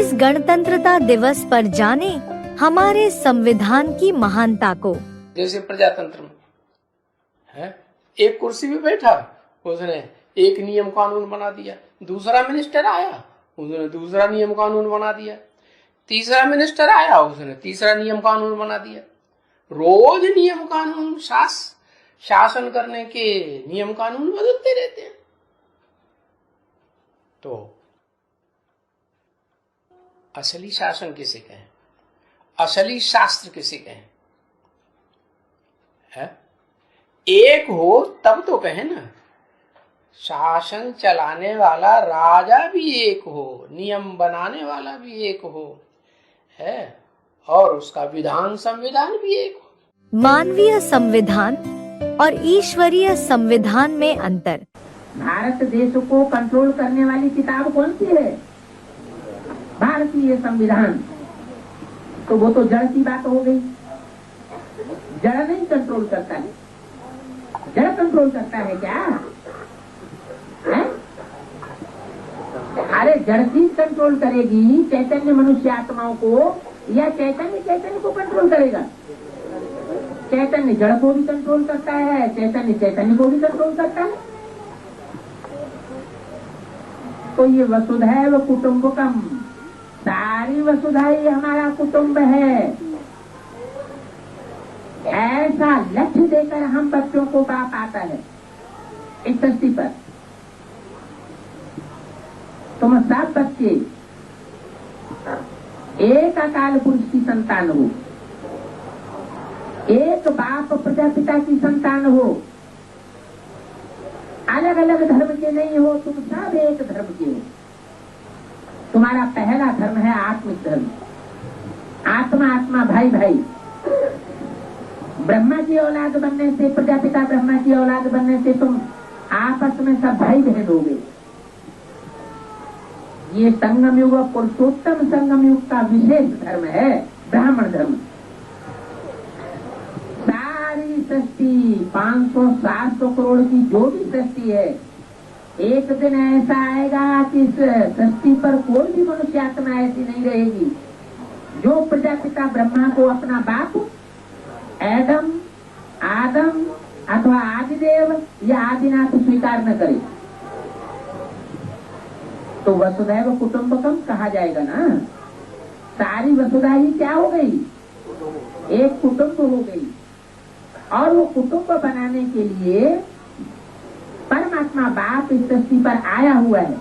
इस गणतंत्रता दिवस पर जाने हमारे संविधान की महानता को। जैसे प्रजातंत्र में है, एक कुर्सी पे बैठा, उसने एक नियम कानून बना दिया, दूसरा मिनिस्टर आया, उसने दूसरा नियम कानून बना दिया, तीसरा मिनिस्टर आया, उसने तीसरा नियम कानून बना दिया। रोज नियम कानून शासन करने के नियम कानून बदलते रहते हैं। तो असली शासन किसे कहें, असली शास्त्र किसे कहें? है एक हो तब तो कहें ना। शासन चलाने वाला राजा भी एक हो, नियम बनाने वाला भी एक हो, है, और उसका विधान संविधान भी एक हो। मानवीय संविधान और ईश्वरीय संविधान में अंतर। भारत देश को कंट्रोल करने वाली किताब कौन सी है? भारतीय संविधान। तो वो तो जड़ की बात हो गई। जड़ नहीं कंट्रोल करता है, जड़ कंट्रोल करता है क्या है? अरे जड़ चीज कंट्रोल करेगी चैतन्य मनुष्य आत्माओं को, या चैतन्य को कंट्रोल करेगा? चैतन्य जड़ को भी कंट्रोल करता है, चैतन्य को भी कंट्रोल करता है। तो ये वसुधैव कुटुंबकम, सारी वसुधा ही हमारा कुटुंब है, ऐसा लक्ष्य देकर हम बच्चों को बाप आता है इस धरती पर। तुम सब बच्चे एक अकाल पुरुष की संतान हो, एक बाप प्रजापिता की संतान हो, अलग अलग धर्म के नहीं हो, तुम सब एक धर्म के हो। तुम्हारा पहला धर्म है आत्मिक धर्म, आत्मा आत्मा भाई भाई। ब्रह्मा की औलाद बनने से, प्रजापिता ब्रह्मा की औलाद बनने से तुम आपस में सब भाई बहन हो गए। ये संगम युग, पुरुषोत्तम संगम युग का विशेष धर्म है ब्राह्मण धर्म। सारी सृष्टि 500-700 करोड़ की जो भी सृष्टि है, एक दिन ऐसा आएगा कि इस सृष्टि पर कोई भी मनुष्य आत्मा ऐसी नहीं रहेगी जो प्रजापिता ब्रह्मा को अपना बाप आदम अथवा आदिदेव या आदिनाथ स्वीकार न करे। तो वसुधैव कुटुंबकम कहा जाएगा ना। सारी वसुधा ही क्या हो गई? एक कुटुंब हो गई। और वो कुटुंब बनाने के लिए परमात्मा बाप इस सृष्टि पर आया हुआ है,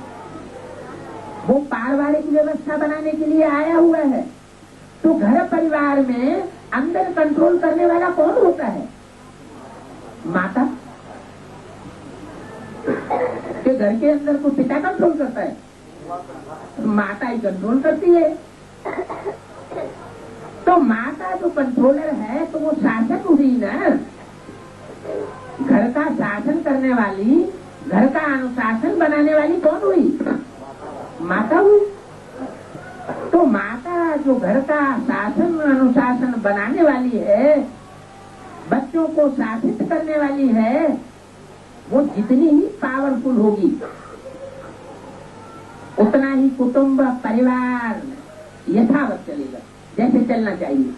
वो पारिवारिक व्यवस्था बनाने के लिए आया हुआ है। तो घर परिवार में अंदर कंट्रोल करने वाला कौन होता है? माता। कि घर के अंदर को पिता कंट्रोल करता है? माता ही कंट्रोल करती है। तो माता जो कंट्रोलर है तो वो शासक हुई ना। घर का शासन करने वाली, घर का अनुशासन बनाने वाली कौन हुई? माता हुई। तो माता जो घर का शासन अनुशासन बनाने वाली है, बच्चों को शासित करने वाली है, वो जितनी ही पावरफुल होगी उतना ही कुटुंब परिवार यथावत चलेगा, जैसे चलना चाहिए।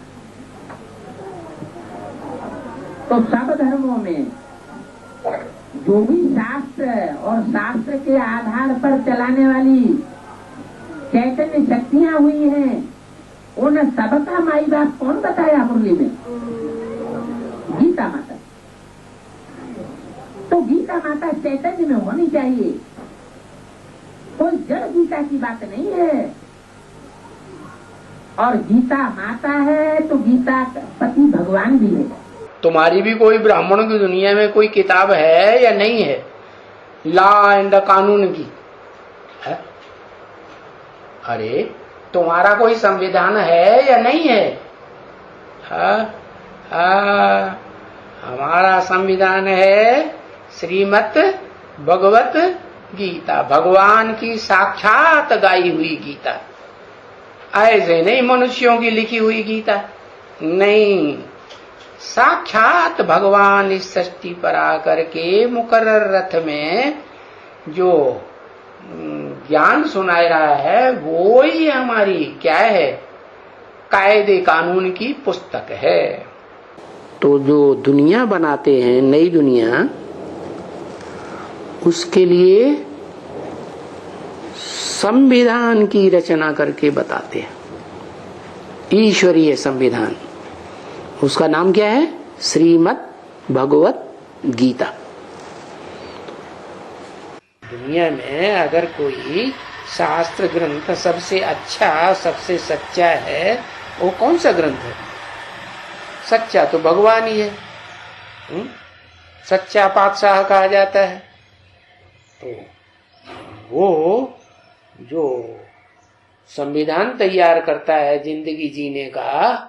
तो सब धर्मों में जो भी शास्त्र और शास्त्र के आधार पर चलाने वाली चैतन्य शक्तियां हुई हैं, उन सबका माई बाप कौन बताया मुरली में? गीता माता। तो गीता माता चैतन्य में होनी चाहिए, कोई जड़ गीता की बात नहीं है। और गीता माता है तो गीता पति भगवान भी है। तुम्हारी भी कोई ब्राह्मणों की दुनिया में कोई किताब है या नहीं है, लॉ एंड कानून की है? अरे तुम्हारा कोई संविधान है या नहीं है? हमारा संविधान है श्रीमद् भगवत गीता, भगवान की साक्षात गाई हुई गीता। ऐसे नहीं मनुष्यों की लिखी हुई गीता, नहीं, साक्षात भगवान इस सृष्टि पर आकर के मुकर्रर रथ में जो ज्ञान सुना रहा है वो ही हमारी क्या है, कायदे कानून की पुस्तक है। तो जो दुनिया बनाते हैं, नई दुनिया, उसके लिए संविधान की रचना करके बताते हैं, ईश्वरीय संविधान। उसका नाम क्या है? श्रीमद् भगवत गीता। दुनिया में अगर कोई शास्त्र ग्रंथ सबसे अच्छा, सबसे सच्चा है, वो कौन सा ग्रंथ है? सच्चा तो भगवान ही है। सच्चा पातशाह कहा जाता है। तो वो जो संविधान तैयार करता है जिंदगी जीने का,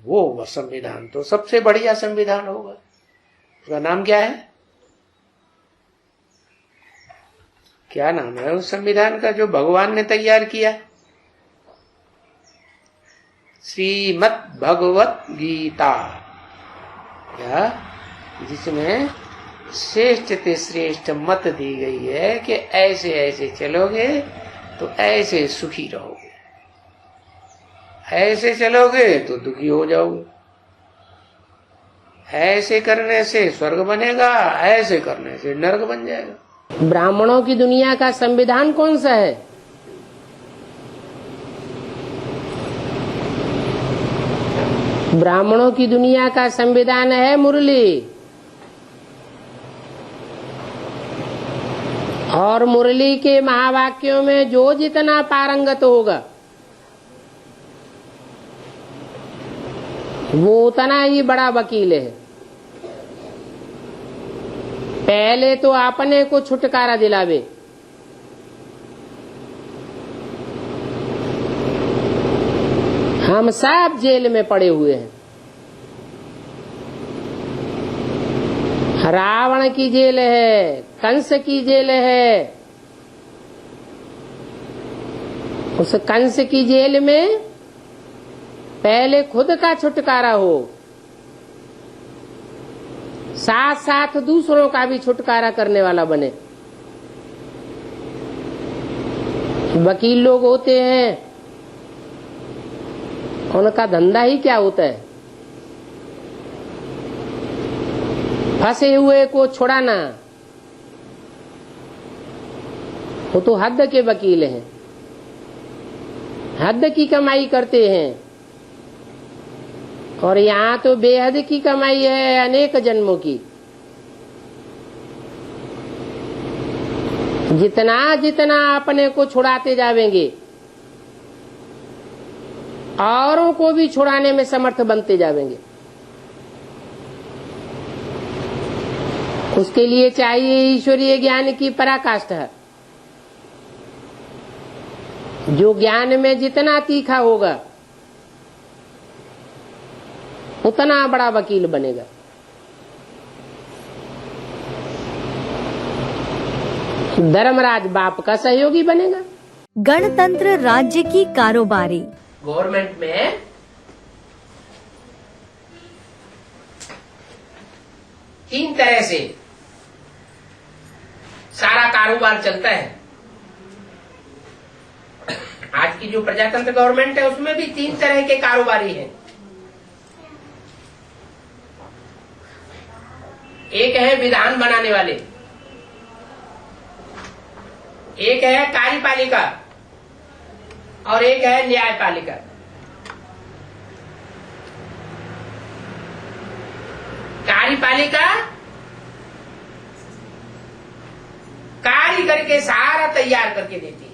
वो संविधान तो सबसे बढ़िया संविधान होगा। उसका नाम क्या है? क्या नाम है उस संविधान का जो भगवान ने तैयार किया? श्रीमद् भगवत गीता, या जिसमें श्रेष्ठ से श्रेष्ठ मत दी गई है कि ऐसे ऐसे चलोगे तो ऐसे सुखी रहोगे, ऐसे चलोगे तो दुखी हो जाओगे, ऐसे करने से स्वर्ग बनेगा, ऐसे करने से नरक बन जाएगा। ब्राह्मणों की दुनिया का संविधान कौन सा है? ब्राह्मणों की दुनिया का संविधान है मुरली। और मुरली के महावाक्यों में जो जितना पारंगत होगा वो उतना ही बड़ा वकील है। पहले तो अपने को छुटकारा दिलावे, हम सब जेल में पड़े हुए हैं। रावण की जेल है, कंस की जेल है। उस कंस की जेल में पहले खुद का छुटकारा हो, साथ साथ दूसरों का भी छुटकारा करने वाला बने। वकील लोग होते हैं, उनका धंधा ही क्या होता है? फंसे हुए को छुड़ाना। वो तो हद के वकील हैं, हद की कमाई करते हैं। और यहाँ तो बेहद की कमाई है, अनेक जन्मों की। जितना जितना अपने को छुड़ाते जावेंगे, औरों को भी छुड़ाने में समर्थ बनते जावेंगे। उसके लिए चाहिए ईश्वरीय ज्ञान की पराकाष्ठा। जो ज्ञान में जितना तीखा होगा उतना बड़ा वकील बनेगा। धर्मराज बाप का सहयोगी बनेगा। गणतंत्र राज्य की कारोबारी। गवर्नमेंट में तीन तरह से सारा कारोबार चलता है। आज की जो प्रजातंत्र गवर्नमेंट है उसमें भी तीन तरह के कारोबारी हैं। एक है विधान बनाने वाले, एक है कार्यपालिका और एक है न्यायपालिका। कार्यपालिका कार्य करके सारा तैयार करके देती है।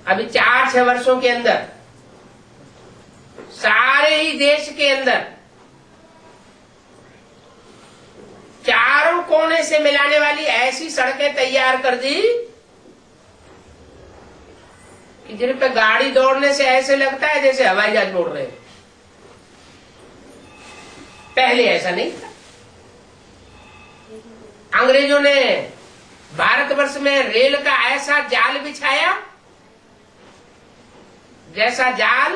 अभी 4-6 वर्षों के अंदर सारे ही देश के अंदर चारों कोने से मिलाने वाली ऐसी सड़कें तैयार कर दी कि जिन पे गाड़ी दौड़ने से ऐसे लगता है जैसे हवाई जहाज उड़ रहे हैं। पहले ऐसा नहीं था। अंग्रेजों ने भारतवर्ष में रेल का ऐसा जाल बिछाया जैसा जाल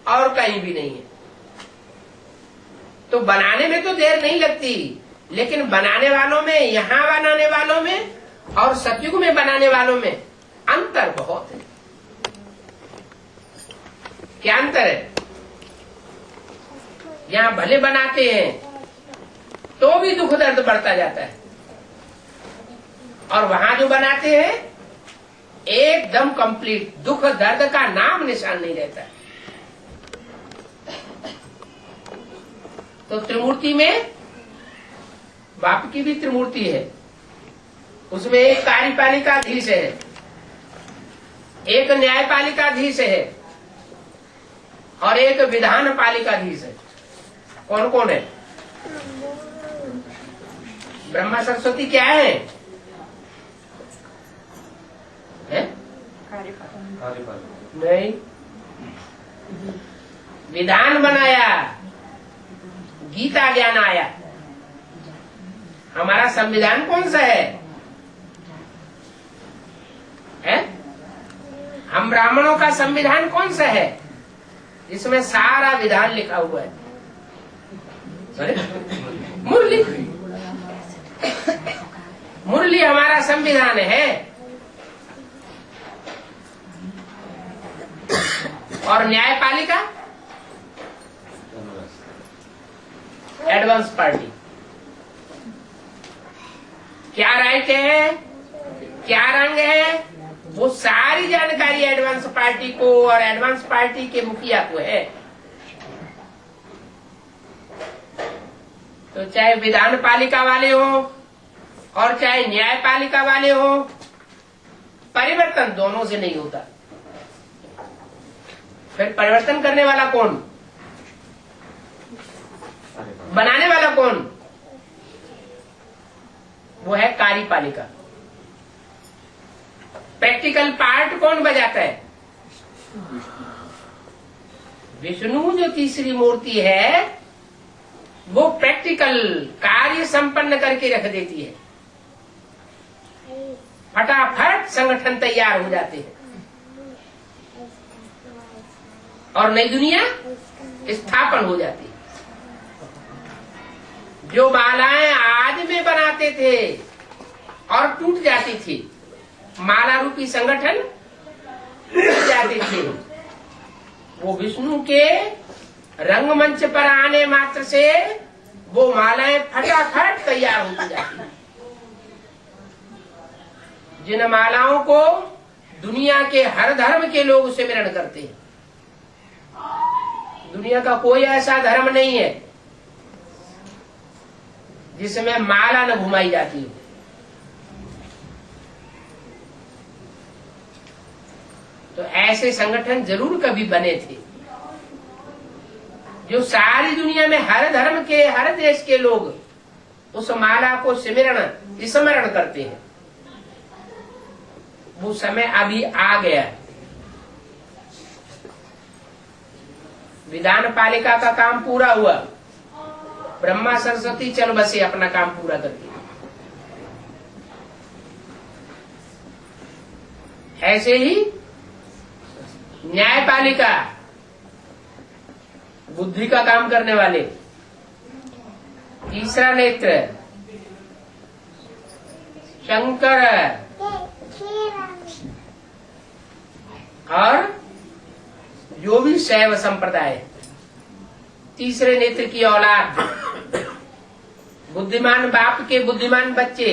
और कहीं भी नहीं है। तो बनाने में तो देर नहीं लगती, लेकिन बनाने वालों में, यहाँ बनाने वालों में और सतयुग में बनाने वालों में अंतर बहुत है। क्या अंतर है? यहाँ भले बनाते हैं तो भी दुख दर्द बढ़ता जाता है, और वहां जो बनाते हैं एकदम कंप्लीट, दुख दर्द का नाम निशान नहीं रहता है। तो त्रिमूर्ति में बाप की भी त्रिमूर्ति है, उसमें एक कार्यपालिकाधीश है, एक न्यायपालिकाधीश है और एक विधान पालिकाधीश है। कौन कौन है? ब्रह्मा सरस्वती क्या है? नहीं, विधान बनाया, गीता ज्ञान आया। हमारा संविधान कौन सा है? हम ब्राह्मणों का संविधान कौन सा है? इसमें सारा विधान लिखा हुआ है। मुरली, मुरली हमारा संविधान है। और न्यायपालिका एडवांस पार्टी। क्या राइट है, क्या रंग है, वो सारी जानकारी एडवांस पार्टी को और एडवांस पार्टी के मुखिया को है। तो चाहे विधान पालिका वाले हो और चाहे न्यायपालिका वाले हो, परिवर्तन दोनों से नहीं होता। फिर परिवर्तन करने वाला कौन? बनाने वाला कौन? वो है कार्यपालिका। प्रैक्टिकल पार्ट कौन बजाता है? विष्णु जो तीसरी मूर्ति है वो प्रैक्टिकल कार्य संपन्न करके रख देती है, फटाफट संगठन तैयार हो जाते हैं और नई दुनिया स्थापन हो जाती है। जो मालाएं आज में बनाते थे और टूट जाती थी, माला रूपी संगठन टूट जाते थे, वो विष्णु के रंगमंच पर आने मात्र से वो मालाएं फटाफट तैयार होती जाती। जिन मालाओं को दुनिया के हर धर्म के लोग सिमरण करते हैं, दुनिया का कोई ऐसा धर्म नहीं है जिसमें माला न घुमाई जाती हो। तो ऐसे संगठन जरूर कभी बने थे जो सारी दुनिया में हर धर्म के, हर देश के लोग उस माला को स्मरण करते हैं। वो समय अभी आ गया। विधान पालिका का काम पूरा हुआ, ब्रह्मा सरस्वती चल बसे अपना काम पूरा करके। ऐसे ही न्यायपालिका, बुद्धि का काम करने वाले, तीसरा नेत्र शंकर और जो भी शैव संप्रदाय, तीसरे नेत्र की औलाद, बुद्धिमान बाप के बुद्धिमान बच्चे,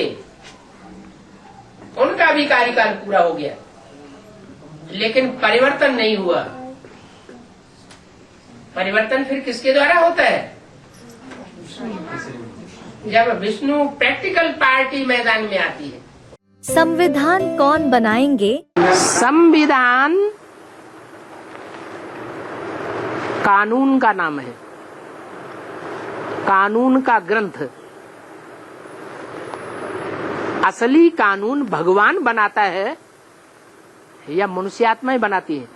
उनका भी कार्यकाल पूरा हो गया, लेकिन परिवर्तन नहीं हुआ। परिवर्तन फिर किसके द्वारा होता है? जब विष्णु प्रैक्टिकल पार्टी मैदान में आती है। संविधान कौन बनाएंगे? संविधान कानून का नाम है, कानून का ग्रंथ। असली कानून भगवान बनाता है या मनुष्यात्माएं बनाती है?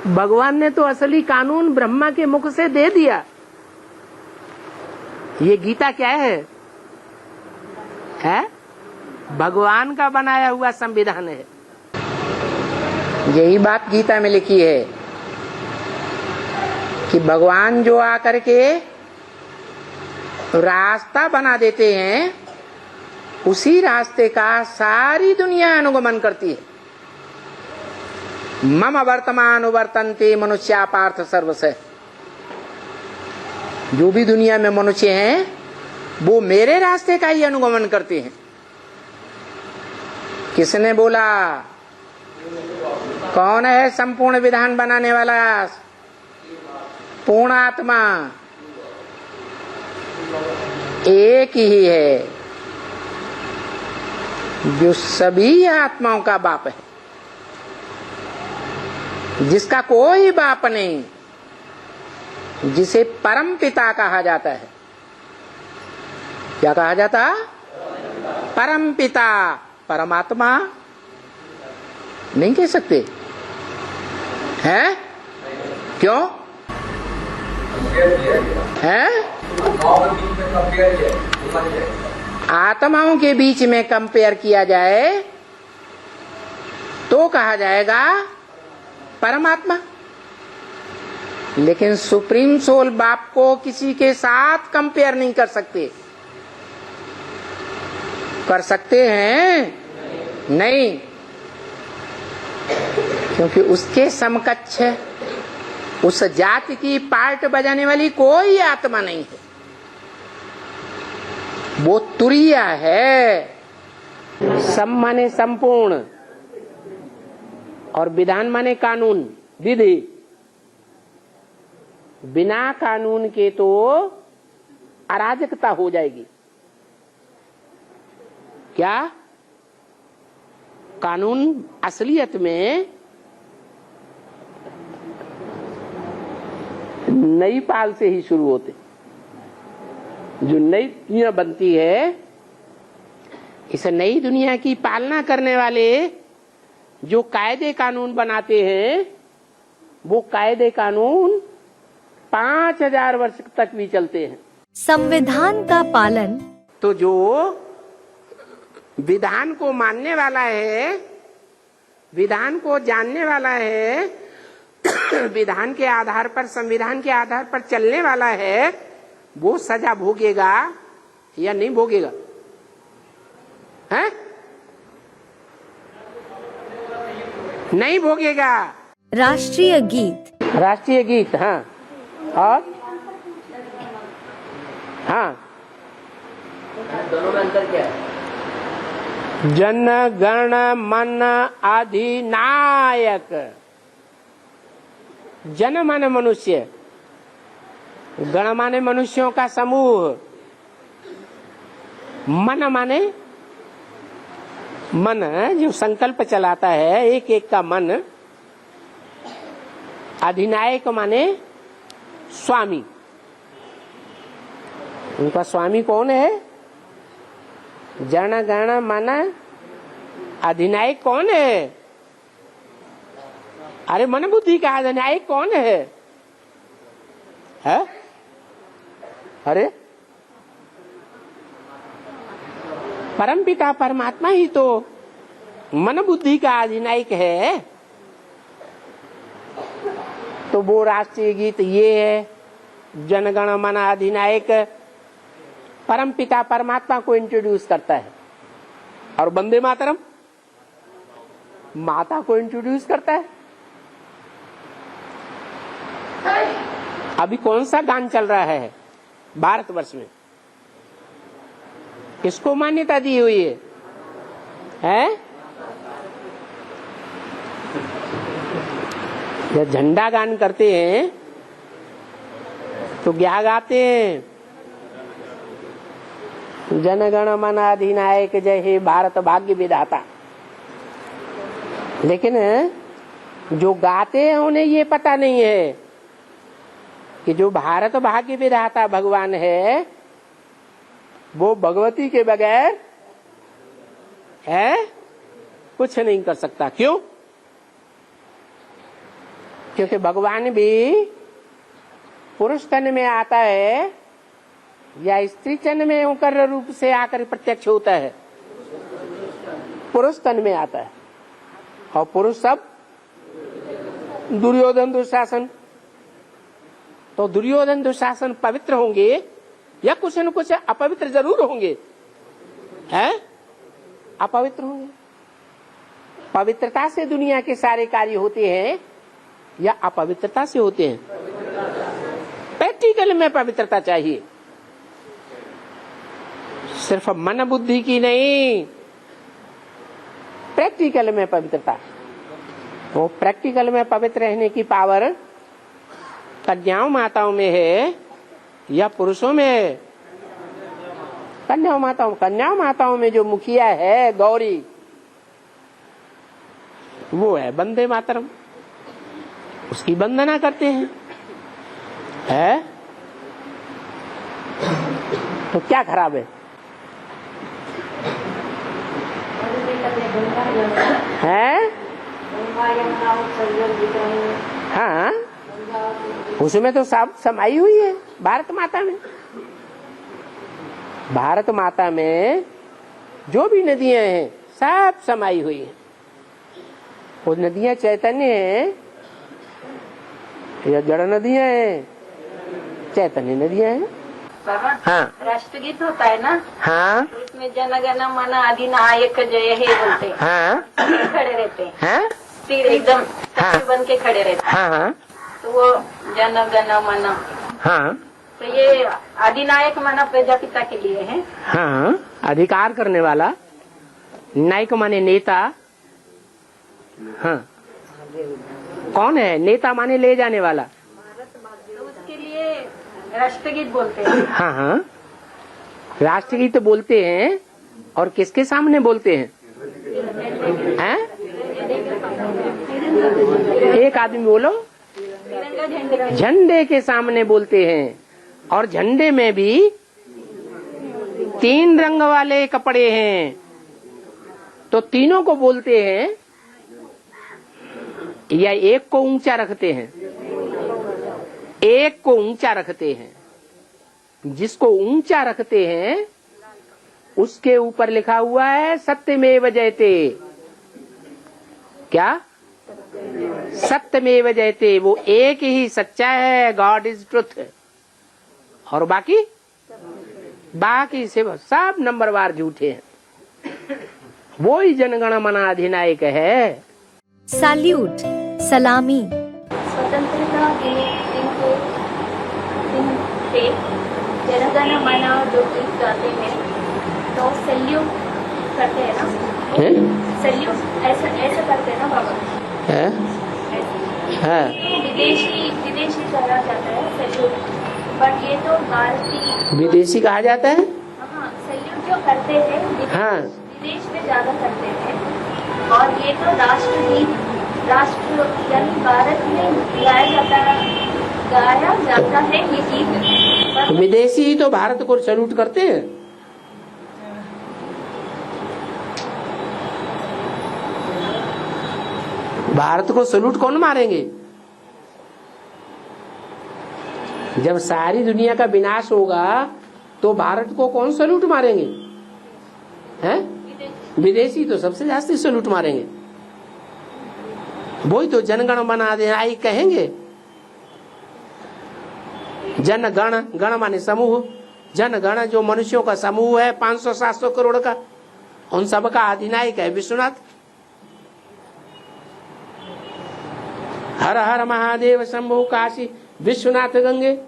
भगवान ने तो असली कानून ब्रह्मा के मुख से दे दिया। ये गीता क्या है? भगवान का बनाया हुआ संविधान है। यही बात गीता में लिखी है कि भगवान जो आकर के रास्ता बना देते हैं, उसी रास्ते का सारी दुनिया अनुगमन करती है। मम वर्तमान वर्तन्ते मनुष्या पार्थ सर्वस्य। जो भी दुनिया में मनुष्य हैं वो मेरे रास्ते का ही अनुगमन करते हैं। किसने बोला? कौन है संपूर्ण विधान बनाने वाला? पूर्ण आत्मा एक ही है, जो सभी आत्माओं का बाप है, जिसका कोई बाप नहीं, जिसे परम पिता कहा जाता है। क्या कहा जाता? परम पिता। परमात्मा नहीं कह सकते हैं? क्यों है? आत्माओं के बीच में कंपेयर किया जाए तो कहा जाएगा परमात्मा। लेकिन सुप्रीम सोल बाप को किसी के साथ कंपेयर नहीं कर सकते। कर सकते हैं? नहीं, क्योंकि उसके समकक्ष उस जाति की पार्ट बजाने वाली कोई आत्मा नहीं है। वो तुरीय है। सम माने संपूर्ण और विधान माने कानून, विधि। बिना कानून के तो अराजकता हो जाएगी। क्या? कानून असलियत में नई पाल से ही शुरू होते। जो नई दुनिया बनती है, इस नई दुनिया की पालना करने वाले जो कायदे कानून बनाते हैं, वो कायदे कानून 5000 वर्ष तक भी चलते हैं। संविधान का पालन। तो जो विधान को मानने वाला है, विधान को जानने वाला है, विधान के आधार पर, संविधान के आधार पर चलने वाला है, वो सजा भोगेगा या नहीं भोगेगा? है? नहीं भोगेगा। राष्ट्रीय गीत। राष्ट्रीय गीत, हाँ। और हाँ, दोनों में अंतर क्या है? जन गण मन अधिनायक। जन माने मनुष्य, गण माने मनुष्यों का समूह, मन माने मन जो संकल्प चलाता है, एक एक का मन। अधिनायक माने स्वामी। उनका स्वामी कौन है? जन गण मन अधिनायक कौन है? अरे मन बुद्धि का अधिनायक कौन है? अरे परमपिता परमात्मा ही तो मन बुद्धि का अधिनायक है। तो वो राष्ट्रीय गीत ये है, जनगण मन अधिनायक परमपिता परमात्मा को इंट्रोड्यूस करता है। और वंदे मातरम माता को इंट्रोड्यूस करता है। अभी कौन सा गान चल रहा है भारतवर्ष में? किसको मान्यता दी हुई है? जब झंडा गान करते हैं तो क्या गाते हैं? जनगण मन अधिनायक जय हे भारत भाग्य विधाता। लेकिन जो गाते हैं उन्हें ये पता नहीं है कि जो भारत भाग्य विधाता भगवान है, वो भगवती के बगैर है कुछ नहीं कर सकता। क्यों? क्योंकि भगवान भी पुरुष तन में आता है या स्त्री तन में होकर रूप से आकर प्रत्यक्ष होता है? पुरुष तन में आता है। और पुरुष सब दुर्योधन दुशासन तो दुर्योधन दुशासन पवित्र होंगे या कुछ न कुछ अपवित्र जरूर होंगे, हैं? अपवित्र होंगे। पवित्रता से दुनिया के सारे कार्य होते हैं या अपवित्रता से होते हैं? प्रैक्टिकल में पवित्रता चाहिए, सिर्फ मन बुद्धि की नहीं, प्रैक्टिकल में पवित्रता। वो प्रैक्टिकल में पवित्र रहने की पावर कन्याओं माताओं में है या पुरुषों में है? कन्याओं माताओं में जो मुखिया है गौरी, वो है वंदे मातरम, उसकी वंदना करते हैं, है? तो क्या खराब है? हैं? हाँ, उसमें तो सब समाई हुई है भारत माता में। भारत माता में जो भी नदियां हैं सब समाई हुई हैं। वो नदियां चैतन्य हैं या जड़ नदियां हैं? चैतन्य नदियां हैं। हाँ, राष्ट्रगीत होता है ना, हाँ, उसमें जन गण मन अधिनायक जय हे बोलते हैं। हाँ, खड़े रहते हैं, हाँ, फिर एकदम हाँ, बन के खड़े रहते हैं। हाँ, हाँ, तो वो जन गण मन, हाँ, तो ये अधिनायक माना प्रजापिता के लिए है। हाँ, अधिकार करने वाला, नायक माने नेता। हाँ, कौन है नेता? माने ले जाने वाला। तो उसके लिए राष्ट्रगीत बोलते हैं। हाँ, हाँ, राष्ट्रगीत बोलते हैं। और किसके सामने बोलते हैं? हैं? एक आदमी बोलो। तिरंगा झंडे झंडे के सामने बोलते हैं। और झंडे में भी 3 रंग वाले कपड़े हैं, तो तीनों को बोलते हैं या एक को ऊंचा रखते हैं? एक को ऊंचा रखते हैं। जिसको ऊंचा रखते हैं उसके ऊपर लिखा हुआ है सत्यमेव जयते। क्या? सत्यमेव जयते। वो एक ही सच्चा है, गॉड इज ट्रुथ। और बाकी से सब नंबरवार झूठे हैं। वो ही जनगण मन अधिनायक है। सैल्यूट, सलामी। स्वतंत्रता के दिन पे जन गण मन जो गीत गाते हैं तो सैल्यूट करते हैं ना? सैल्यूट ऐसा करते हैं ना बाबा? है? विदेशी कहा जाता है सैल्यूट, बट ये तो भारतीय विदेशी कहा जाता है। हाँ, सैल्यूट जो करते हैं हाँ, विदेश में ज्यादा करते हैं। और ये तो राष्ट्रगीत, राष्ट्र यानी भारत में गाया जाता है ये गीत। विदेशी ही तो भारत को सैल्यूट करते हैं। भारत को सैल्यूट कौन मारेंगे? जब सारी दुनिया का विनाश होगा तो भारत को कौन सैल्यूट मारेंगे? हैं? विदेशी तो सबसे ज्यादा सैल्यूट मारेंगे। वही तो जनगण मन अधिनायक कहेंगे। जन गण, गण माने समूह, जन गण जो मनुष्यों का समूह है 500-700 करोड़ का, उन सब का अधिनायक है विश्वनाथ। हर हर महादेव शंभो काशी विश्वनाथ गंगे।